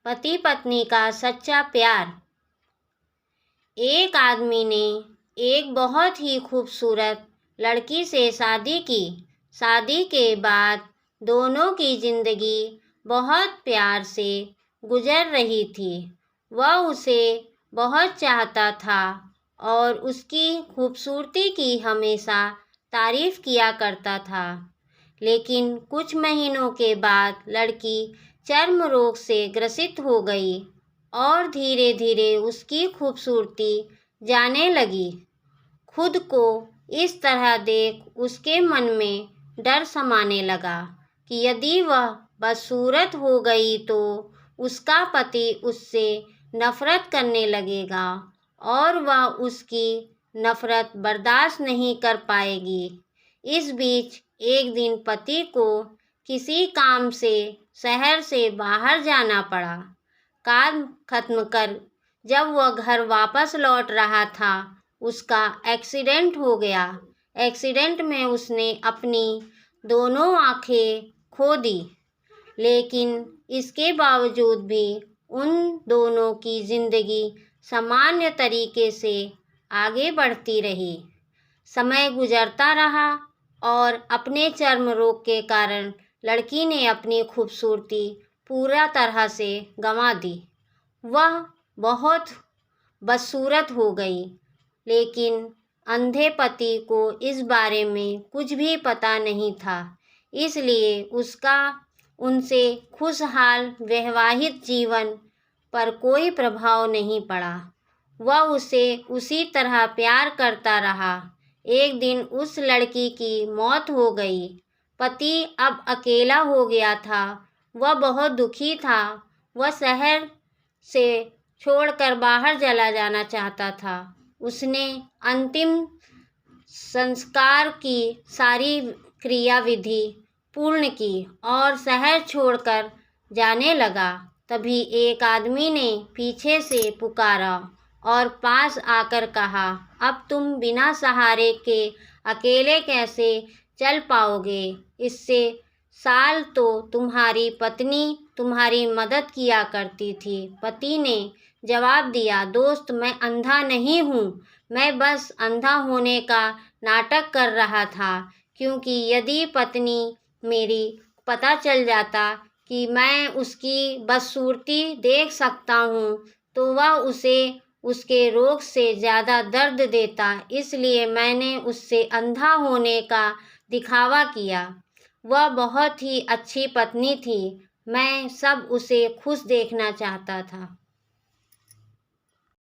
पति पत्नी का सच्चा प्यार। एक आदमी ने एक बहुत ही खूबसूरत लड़की से शादी की। शादी के बाद दोनों की जिंदगी बहुत प्यार से गुजर रही थी। वह उसे बहुत चाहता था और उसकी खूबसूरती की हमेशा तारीफ किया करता था। लेकिन कुछ महीनों के बाद लड़की चर्म रोग से ग्रसित हो गई और धीरे धीरे उसकी खूबसूरती जाने लगी। खुद को इस तरह देख उसके मन में डर समाने लगा कि यदि वह बदसूरत हो गई तो उसका पति उससे नफरत करने लगेगा और वह उसकी नफरत बर्दाश्त नहीं कर पाएगी। इस बीच एक दिन पति को किसी काम से शहर से बाहर जाना पड़ा। काम खत्म कर जब वह घर वापस लौट रहा था, उसका एक्सीडेंट हो गया। एक्सीडेंट में उसने अपनी दोनों आंखें खो दी, लेकिन इसके बावजूद भी उन दोनों की जिंदगी सामान्य तरीके से आगे बढ़ती रही। समय गुजरता रहा और अपने चर्म रोग के कारण लड़की ने अपनी खूबसूरती पूरा तरह से गंवा दी। वह बहुत बदसूरत हो गई, लेकिन अंधे पति को इस बारे में कुछ भी पता नहीं था, इसलिए उसका उनसे खुशहाल वैवाहिक जीवन पर कोई प्रभाव नहीं पड़ा। वह उसे उसी तरह प्यार करता रहा। एक दिन उस लड़की की मौत हो गई। पति अब अकेला हो गया था। वह बहुत दुखी था। वह शहर से छोड़कर बाहर चला जाना चाहता था। उसने अंतिम संस्कार की सारी क्रियाविधि पूर्ण की और शहर छोड़कर जाने लगा। तभी एक आदमी ने पीछे से पुकारा और पास आकर कहा, अब तुम बिना सहारे के अकेले कैसे चल पाओगे? इससे साल तो तुम्हारी पत्नी तुम्हारी मदद किया करती थी। पति ने जवाब दिया, दोस्त, मैं अंधा नहीं हूँ। मैं बस अंधा होने का नाटक कर रहा था, क्योंकि यदि पत्नी मेरी पता चल जाता कि मैं उसकी बदसूरती देख सकता हूँ तो वह उसे उसके रोग से ज़्यादा दर्द देता, इसलिए मैंने उससे अंधा होने का दिखावा किया। वह बहुत ही अच्छी पत्नी थी। मैं सब उसे खुश देखना चाहता था।